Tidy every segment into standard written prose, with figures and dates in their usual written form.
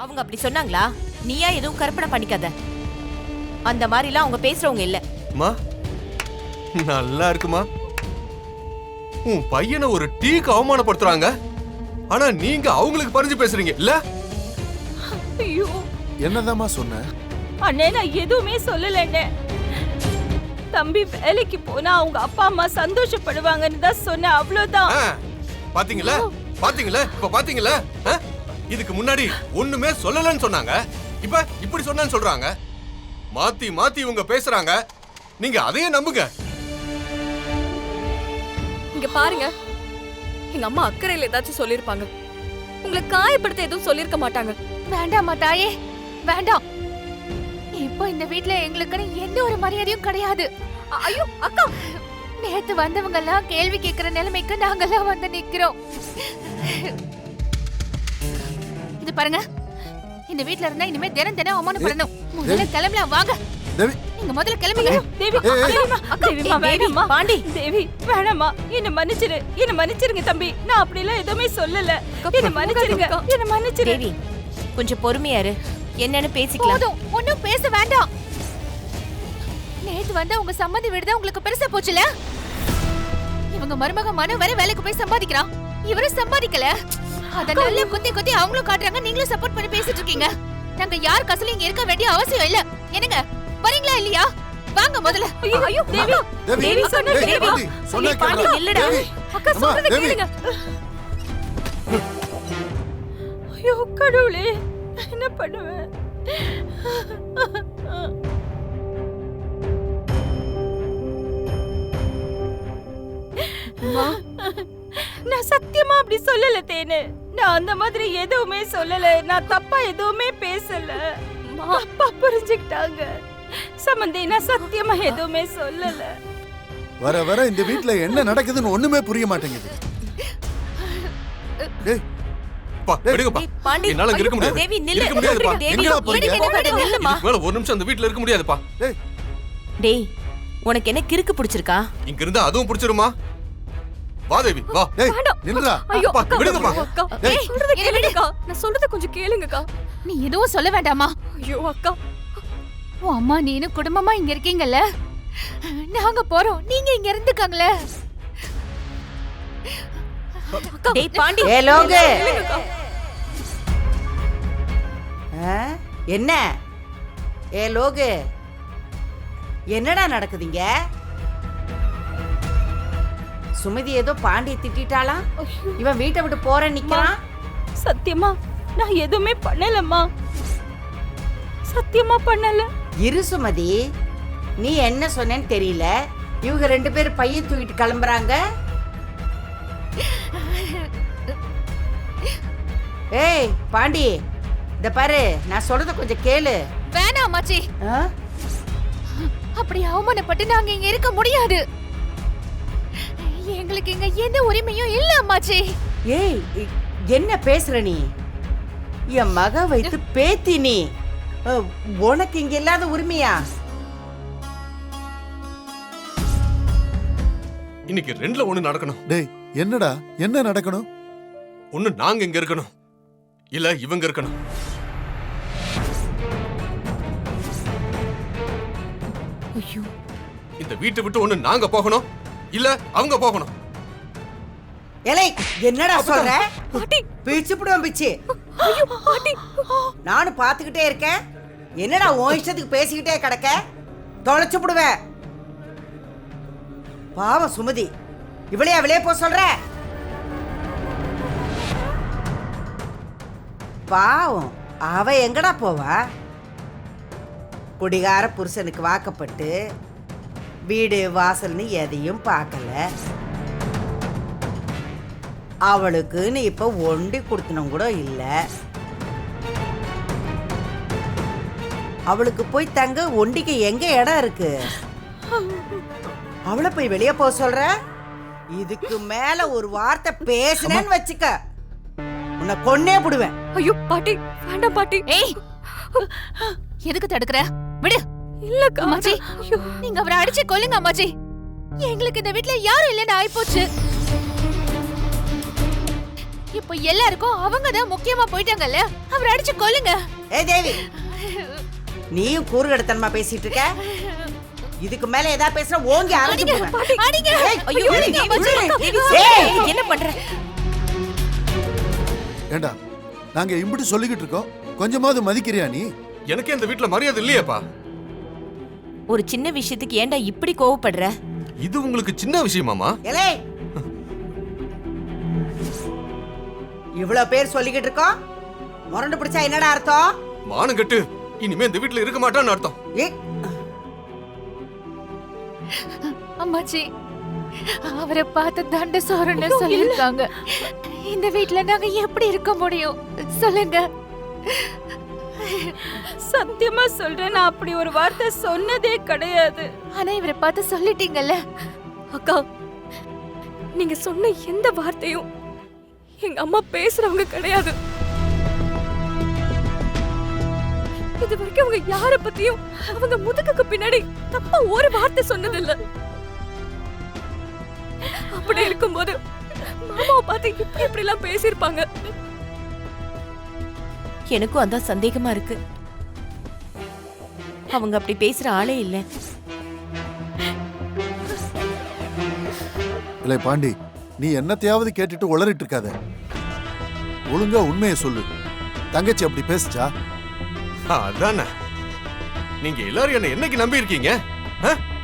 அவங்க அப்படி சொன்னாங்களா? நீயா எதுவும் கற்பனை பண்ணிக்காத. அந்த மாதிரிலாம் அவங்க பேசுறவங்க இல்ல. அம்மா நல்லா இருக்குமா? உன் பையனை ஒரு டீக்கு அவமானப்படுத்துறாங்க, ஆனா நீங்க அவங்களுக்கு பறிஞ்சு பேசுறீங்க இல்ல? ஐயோ என்னதாம்மா சொன்ன? அண்ணே, நான் எதுவுமே சொல்லலண்ணே. தம்பி வேலைக்கு போனா அவங்க அப்பா அம்மா சந்தோஷப்படுவாங்கன்னு தான் சொன்னேன், அவ்வளவுதான். பாத்தீங்களா பாத்தீங்களா இப்ப பாத்தீங்களா? இதுக்கு முன்னாடி ஒண்ணுமே சொல்லலன்னு சொன்னாங்க, இப்ப இப்படி சொன்னேன்னு சொல்றாங்க. மாத்தி மாத்தி இவங்க பேசுறாங்க, நீங்க அதையே நம்புங்க. இங்க பாருங்க, எங்க அம்மா அக்கறையில ஏதாச்சும் சொல்லிருப்பாங்க, உங்களை காயப்படுத்த எதுவும் சொல்லிருக்க மாட்டாங்க. வேண்டாமா தாயே, வேண்டாம். இப்போ இந்த வீட்ல எங்களுக்குன்னு எந்த ஒரு மரியாதையும் கிடையாது. ஐயோ அக்கா, நேத்து வந்தவங்க எல்லாம் கேள்வி கேட்கிற நிலைமைக்கு நாங்கெல்லாம் வந்து நிக்கிறோம். இது பாருங்க, இந்த வீட்ல இருந்தா இனிமே தினம் தினம் அவமானப்படணும். முதல்ல கிளம்பலாம் வாங்க. தேவி, நீங்க முதல்ல கிளம்புங்க. தேவி, தேவிமா, தேவிமா, வேண்டாம்மா. பாண்டி, தேவி வேணாமா, என்ன மன்னிச்சிரு, என்ன மன்னிச்சிருங்க தம்பி. நான் அப்படி எல்லாம் எதுவுமே சொல்லல. என்ன மன்னிச்சிருங்க, என்ன மன்னிச்சிரு. தேவி கொஞ்சம் பொறுமையா இரு, என்னன்னு பேசிக்கலாம். போதும், ஒண்ணும் பேச வேண்டாம். நேத்து வந்து உங்க சம்மந்தி வீடுதான் உங்களுக்கு பெருசா போச்சுல. இவங்க மருமக மனு வரை வேலைக்கு போய் சம்பாதிக்கிறான், இவரு சம்பாதிக்கல. அதனால குத்தி குத்தி அவங்களும் காட்டுறாங்க, நீங்களும் சப்போர்ட் பண்ணி பேசிட்டு இருக்கீங்க. நாங்க யார் கசல இங்க இருக்க வேண்டிய அவசியம் இல்ல. என்னங்க வரீங்களா இல்லையா? வாங்க முதல்ல. ஐயோ தேவி, தேவி சொன்னா ஏய், தேவி. பாண்டி, சொன்னா பாண்டி கேளுடா. நில்லுடா. அக்கா அம்மா, சொல்றத தேவி. கேளுங்க. ஐயோ கடவுளே, நான் என்ன பண்ணுவேன்? நான் சத்தியமா அப்படி சொல்லல தேனு. நான் அந்த மாதிரி எதுவுமே சொல்லல. நான் தப்பா எதுவுமே பேசல. அப்பா புரிஞ்சுக்கிட்டாங்க. சம்பந்தி, நான் சத்தியமா எதுவுமே சொல்லல. வர வர இந்த வீட்ல என்ன நடக்குதுன்னு ஒண்ணுமே புரிய மாட்டேங்குது. டேய், பா, விடுங்கப்பா. ஏய், பாண்டி, என்னால இங்க இருக்க ஐயோ, முடியாது. தேவி நில்லு. இருக்க முடியாதுப்பா. தேவி எங்கடா போறீங்க? எடுங்க, போகாத, நில்லுமா. இதுக்கு மேல ஒரு நிமிஷம் அந்த வீட்ல இருக்க முடியாதுப்பா. டேய், டேய், உனக்கு என்ன கிறுக்கு பிடிச்சிருக்கா? இங்க இருந்தா அதுவும் பிடிச்சிருமா? வா தேவி வா. டேய், நில்லுடா. ஐயோ அப்பா, அக்கா, விடுங்கப்பா. அக்கா, டேய், சொல்றத கேளுங்கக்கா. நான் சொல்றத கொஞ்சம் கேளுங்கக்கா. நீ எதுவும் சொல்ல வேண்டாமா. ஐயோ அக்கா, உன் அம்மா நீனும் குடும்பமா இங்க இருக்கீங்கல்ல, நாங்க போறோம், நீங்க இங்க இருந்துக்கங்களே. டேய் பாண்டி, ஏ லோகு, கேளுங்கக்கா. என்ன? ஏ லோகு, என்னடா நடக்குதுங்க? சுமதி ஏதோ பாண்டிய திட்டாளாம், இவன் வீட்டை விட்டு போறேன்னு நிக்கிறான். சத்தியமா நான் எதுவுமே பண்ணலம்மா, சத்தியமா பண்ணல. இரு சுமதி, நீ என்ன சொன்னேன்னு தெரியல. இவங்க ரெண்டு பேரும் பையன் தூக்கிட்டு கிளம்புறாங்க. ஏய் பாண்டி, இந்த பாரு, நான் சொல்றத கொஞ்சம் கேளு. வேணாம் அம்மாச்சி, ஆ? அப்படி அவமானப்பட்டு நாங்க இங்க இருக்க முடியாது. எங்களுக்கு இங்க எந்த உரிமையும் இல்ல அம்மாச்சி. ஏய், என்ன பேசுற நீ? என் மக வைத்து பேத்தி நீ. உனக்கு இங்க இல்லாத உரிமையா? இன்னைக்கு ரெண்டுல ஒண்ணு நடக்கணும். டேய், என்னடா என்ன நடக்கணும்? ஒண்ணு நாங்க இங்க இருக்கணும், இல்ல இவங்க இருக்கணும். ஐயோ, இந்த வீட்டை விட்டு ஒண்ணு நாங்க போகணும், இல்ல அவங்க போகணும். ஏலே, என்னடா சொல்ற? பாட்டி, பிச்சு புடுவேன் பிச்சு. பாட்டி, நானும் பாத்துக்கிட்டே இருக்கேன். என்னடா உன் இஷ்டத்துக்கு பேசிக்கிட்டே கிடக்க? தொலைச்சு புடுவேன். பாவம் சுமதி, இவளையா வெளியே போ சொல்ற? பாவம், அவ எங்கடா போவா? குடிகார புருஷனுக்கு வாக்கப்பட்டு வீடு வாசல்னு எதையும் பார்க்கல. அவளுக்குன்னு இப்ப ஒண்டி கொடுத்தனும் கூட இல்ல. அவளுக்கு போய் தங்க ஒண்டிக்கு எங்க இடம் இருக்கு? அவளை போய் வெளியே போக சொல்ற? இதுக்கு மேல ஒரு வார்த்தை பேசுனேன்னு வச்சுக்க, உன்னை கொன்னே புடுவேன். ஐயோ பாட்டி, வேண்டாம் பாட்டி. ஏய், எதுக்கு தடுக்கற? விடு. இல்லக்கா, அம்மாச்சி, ஐயோ, நீங்க அவரை அடிச்சு கொல்லுங்க அம்மாச்சி. எங்களுக்கு இந்த வீட்ல யாரும் இல்லைன்னு ஆயிப்போச்சு. இப்போ எல்லாருக்கும் அவங்க தான் முக்கியமா போயிட்டாங்கல்ல, அவர் அடிச்சு கொல்லுங்க. ஏய் தேவி, நீயும் கூறுகடத்தனமா பேசிட்டு இருக்க. இதுக்கு மேல ஏதா பேசுற ஓங்கி அரைஞ்சு போவேன். அடிங்க. ஐயோ, விடுங்க, ஏய், என்ன பண்ற? ஏண்டா நாங்க இப்படி சொல்லிக்கிட்டு இருக்கோம், கொஞ்சமாவது மதிக்கிறியா நீ? எனக்கே இந்த வீட்ல மரியாதை இல்லையேப்பா. ஒரு சின்ன விஷயத்துக்கு ஏன்டா இப்படி கோவப்படுற? இது உங்களுக்கு சின்ன விஷயமாமா? ஏலே, இவ்வளவு பேர் சொல்லிக்கிட்டு இருக்கோம், முரண்டு பிடிச்சா என்னடா அர்த்தம்? மானம் கெட்டு இனிமே இந்த வீட்ல இருக்க மாட்டான்னு அர்த்தம். ஏய், அம்மாச்சி, அவரை பார்த்து தண்ட சோறுன்னு சொல்லிருக்காங்க. இந்த வீட்ல நாங்க எப்படி இருக்க முடியும் சொல்லுங்க? சத்தியமா சொல்றேன், நான் அப்படி ஒரு வார்த்தை சொன்னதே கிடையாது. ஆனா இவரை பார்த்து சொல்லிட்டீங்கல்ல. அக்கா, நீங்க சொன்ன எந்த வார்த்தையும் எங்க அம்மா பேசுறவங்க கிடையாது. இது வரைக்கும் அவங்க யார பத்தியும் அவங்க முதுகுக்கு பின்னாடி தப்பா ஒரு வார்த்தை சொன்னதில்ல. அப்படி இருக்கும்போது மாமாவை பார்த்து இப்படி எல்லாம் பேசியிருப்பாங்க. எனக்கும் அதான் சந்தேகமா இருக்கு. அவங்க அப்படி பேசுற ஆளே இல்ல. இல்லை பாண்டி, நீ என்னத்தையாவது கேட்டுட்டு உளறிட்டு இருக்காத. ஒழுங்கா உண்மையை சொல்லு. தங்கச்சி அப்படி பேசுச்சா? அதானே, நீங்க எல்லாரும் என்ன என்னைக்கு நம்பி இருக்கீங்க?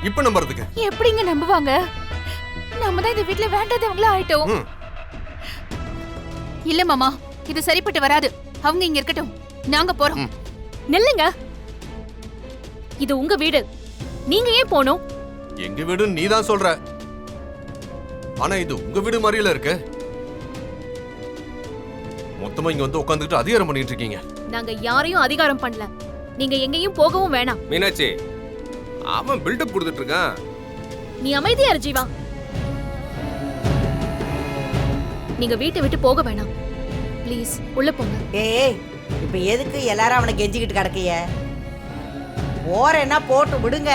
இப்ப நம்புறதுக்கு எப்படிங்க நம்புவாங்க? நம்ம தான் இந்த வீட்ல வேண்டாதவங்களா ஆயிட்டோம். ம். இல்ல மாமா, இது சரிப்பட்டு வராது. அவங்க இங்க இருக்கட்டும், நாங்க போறோம். நில்லுங்க, இது உங்க வீடு, நீங்க ஏன் போகணும்? எங்க வீடுன்னு நீ தான் சொல்ற, ஆனா இது உங்க வீடு மாதிரில இருக்கு. மொத்தமா இங்க வந்து உட்காந்துக்கிட்டு அதிகாரம் பண்ணிட்டு இருக்கீங்க. நாங்க யாரையும் அதிகாரம் பண்ணல. நீங்க எங்கேயும் போகவும் வேணாம். மீனாட்சி, அவன் பில்டப் கொடுத்துட்டு இருக்கான். நீ அமைதியா இரு ஜீவா. நீங்க வீட்டை விட்டு போக வேணாம். ப்ளீஸ் உள்ள போங்க. ஏய், இப்ப எதுக்கு எல்லாரும் அவனை கெஞ்சிக்கிட்டு கிடக்கைய? போறேன்னா போட்டு விடுங்க.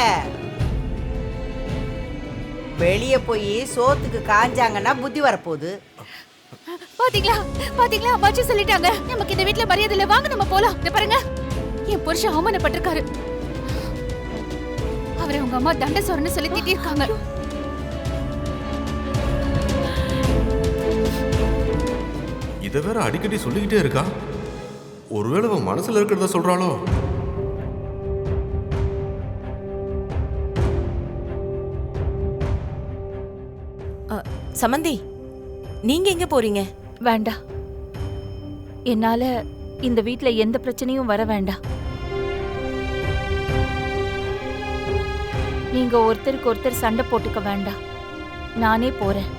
வெளியே போய் சோத்துக்கு காஞ்சாங்கன்னா புத்தி வரப்போகுது. பாத்தீங்களா பாத்தீங்களா, அம்மாச்சி சொல்லிட்டாங்க நமக்கு இந்த வீட்ல மரியாதை இல்ல. வாங்க நம்ம போலாம். இத பாருங்க, என் புருஷன் அவமானப்பட்டிருக்காரு. அவரை உங்க அம்மா தண்ட சோறுன்னு சொல்லி திட்டிருக்காங்க. இத வேற அடிக்கடி சொல்லிக்கிட்டே இருக்கா. ஒருவேளை அவன் மனசுல இருக்கிறத சொல்றாளோ? சமந்தி, நீங்க எங்க போறீங்க? வேண்டாம், என்னால இந்த வீட்ல எந்த பிரச்சனையும் வர வேண்டாம். நீங்க ஒருத்தருக்கு ஒருத்தர் சண்டை போட்டுக்க வேண்டாம். நானே போறேன்.